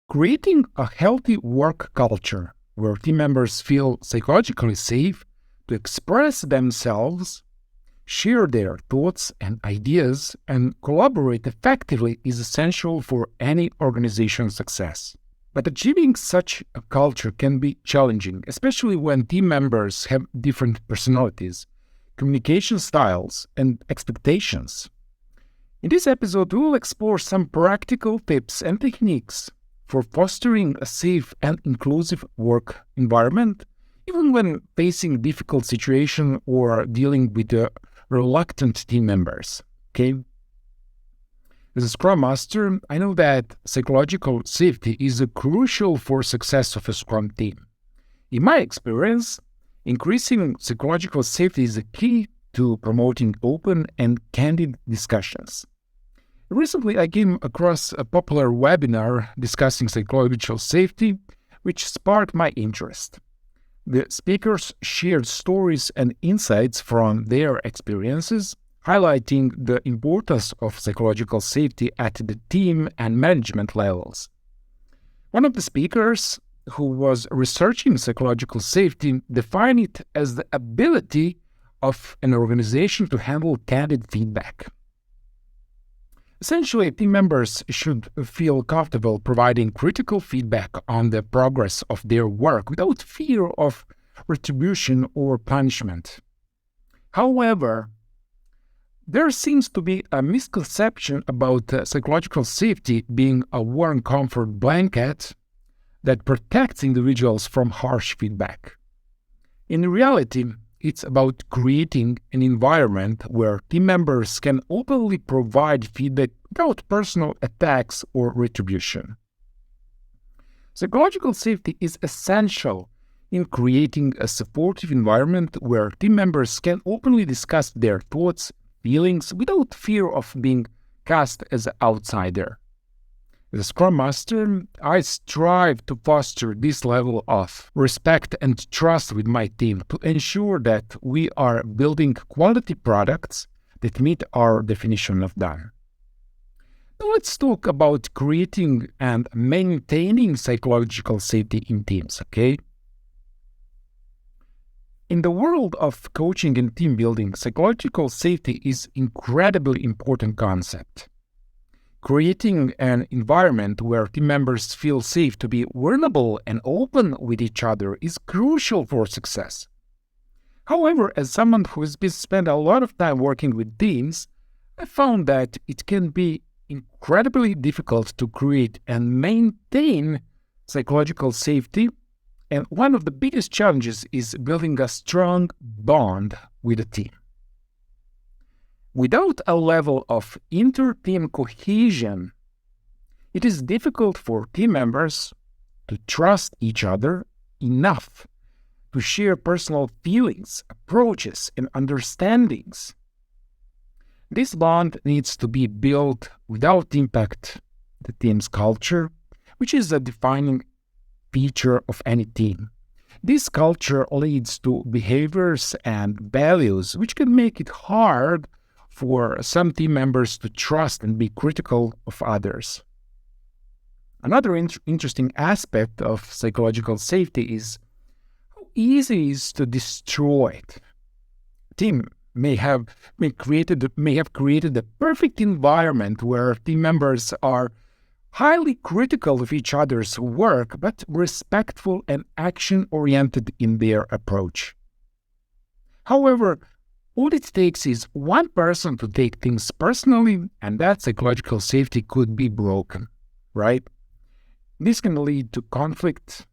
Creating a healthy work culture where team members feel psychologically safe to express themselves, share their thoughts and ideas, and collaborate effectively is essential for any organization's success. But achieving such a culture can be challenging, especially when team members have different personalities, communication styles, and expectations. In this episode, we will explore some practical tips and techniques for fostering a safe and inclusive work environment, even when facing difficult situations or dealing with reluctant team members. Okay? As a Scrum Master, I know that psychological safety is crucial for success of a Scrum team. In my experience, increasing psychological safety is a key to promoting open and candid discussions. Recently, I came across a popular webinar discussing psychological safety, which sparked my interest. The speakers shared stories and insights from their experiences, highlighting the importance of psychological safety at the team and management levels. One of the speakers, who was researching psychological safety, defined it as the ability of an organization to handle candid feedback. Essentially, team members should feel comfortable providing critical feedback on the progress of their work without fear of retribution or punishment. However, there seems to be a misconception about psychological safety being a warm comfort blanket that protects individuals from harsh feedback. In reality, it's about creating an environment where team members can openly provide feedback without personal attacks or retribution. Psychological safety is essential in creating a supportive environment where team members can openly discuss their thoughts, feelings, without fear of being cast as an outsider. As a Scrum Master, I strive to foster this level of respect and trust with my team to ensure that we are building quality products that meet our definition of done. Now let's talk about creating and maintaining psychological safety in teams, okay? In the world of coaching and team building, psychological safety is an incredibly important concept. Creating an environment where team members feel safe to be vulnerable and open with each other is crucial for success. However, as someone who has spent a lot of time working with teams, I found that it can be incredibly difficult to create and maintain psychological safety, and one of the biggest challenges is building a strong bond with a team. Without a level of inter-team cohesion, it is difficult for team members to trust each other enough to share personal feelings, approaches, and understandings. This bond needs to be built without impact the team's culture, which is a defining feature of any team. This culture leads to behaviors and values which can make it hard for some team members to trust and be critical of others. Another interesting aspect of psychological safety is how easy it is to destroy it. Team may have created the perfect environment where team members are highly critical of each other's work, but respectful and action-oriented in their approach. However, all it takes is one person to take things personally, and that psychological safety could be broken, right? This can lead to conflict,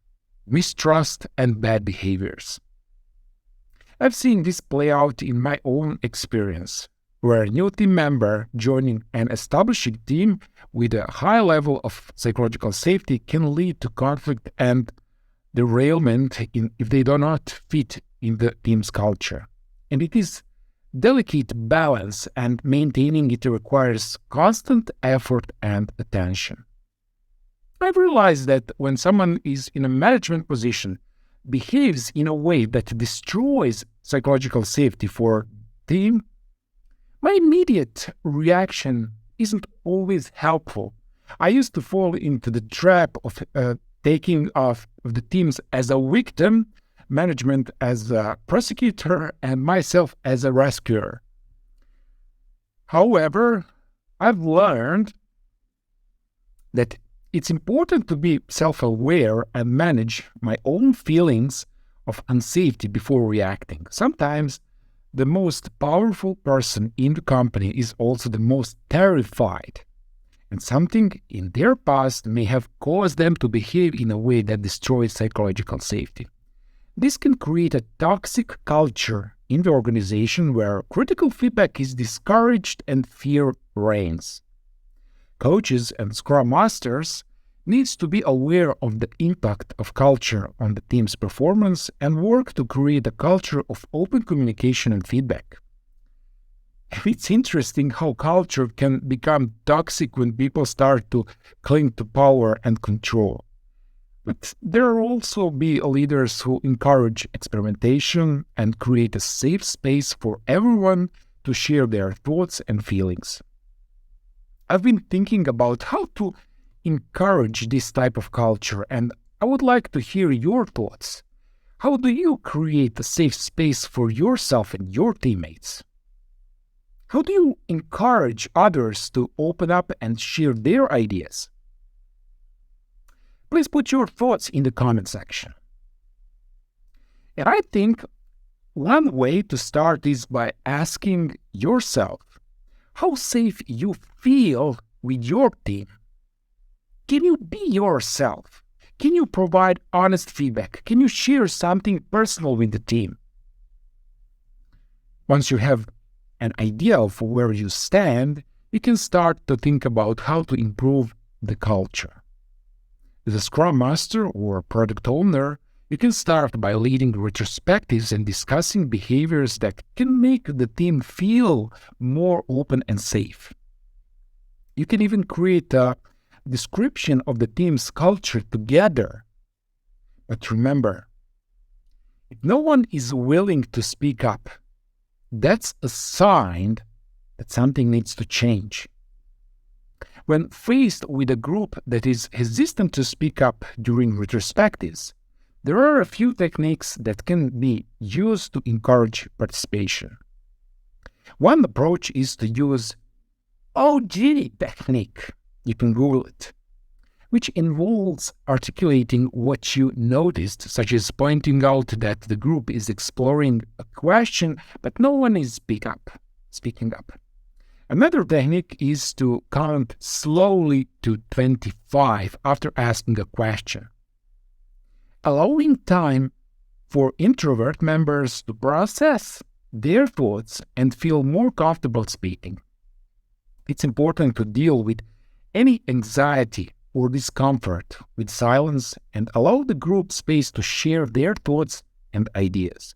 mistrust, and bad behaviors. I've seen this play out in my own experience, where a new team member joining an establishing team with a high level of psychological safety can lead to conflict and derailment if they do not fit in the team's culture. And it is delicate balance, and maintaining it requires constant effort and attention. I've realized that when someone is in a management position, behaves in a way that destroys psychological safety for the team, my immediate reaction isn't always helpful, I used to fall into the trap of taking of the teams as a victim, management as a prosecutor, and myself as a rescuer. However, I've learned that it's important to be self-aware and manage my own feelings of unsafety before reacting. Sometimes the most powerful person in the company is also the most terrified, and something in their past may have caused them to behave in a way that destroys psychological safety. This can create a toxic culture in the organization where critical feedback is discouraged and fear reigns. Coaches and Scrum Masters needs to be aware of the impact of culture on the team's performance and work to create a culture of open communication and feedback. It's interesting how culture can become toxic when people start to cling to power and control. But there will also be leaders who encourage experimentation and create a safe space for everyone to share their thoughts and feelings. I've been thinking about how to encourage this type of culture, and I would like to hear your thoughts. How do you create a safe space for yourself and your teammates? How do you encourage others to open up and share their ideas? Please put your thoughts in the comment section. And I think one way to start is by asking yourself how safe you feel with your team. Can you be yourself? Can you provide honest feedback? Can you share something personal with the team? Once you have an idea of where you stand, you can start to think about how to improve the culture. As a Scrum Master or Product Owner, you can start by leading retrospectives and discussing behaviors that can make the team feel more open and safe. You can even create a description of the team's culture together. But remember, if no one is willing to speak up, that's a sign that something needs to change. When faced with a group that is hesitant to speak up during retrospectives, there are a few techniques that can be used to encourage participation. One approach is to use OG technique. You can Google it, which involves articulating what you noticed, such as pointing out that the group is exploring a question, but no one is speaking up. Another technique is to count slowly to 25 after asking a question, allowing time for introvert members to process their thoughts and feel more comfortable speaking. It's important to deal with any anxiety or discomfort with silence and allow the group space to share their thoughts and ideas.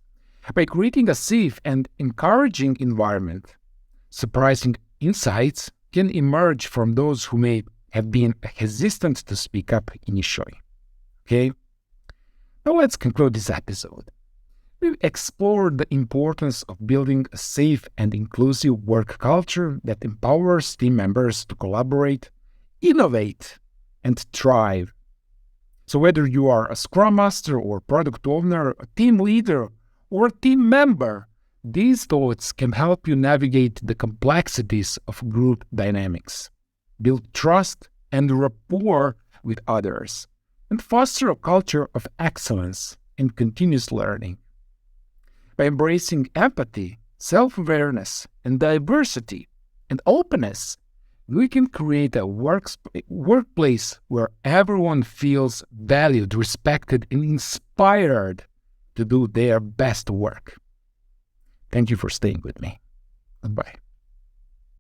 By creating a safe and encouraging environment, surprising insights can emerge from those who may have been hesitant to speak up initially. Okay? Now let's conclude this episode. We've explored the importance of building a safe and inclusive work culture that empowers team members to collaborate, innovate, and thrive. So whether you are a Scrum Master or Product Owner, a team leader, or a team member, these thoughts can help you navigate the complexities of group dynamics, build trust and rapport with others, and foster a culture of excellence and continuous learning. By embracing empathy, self-awareness, and diversity and openness, we can create a workplace where everyone feels valued, respected, and inspired to do their best work. Thank you for staying with me. Goodbye.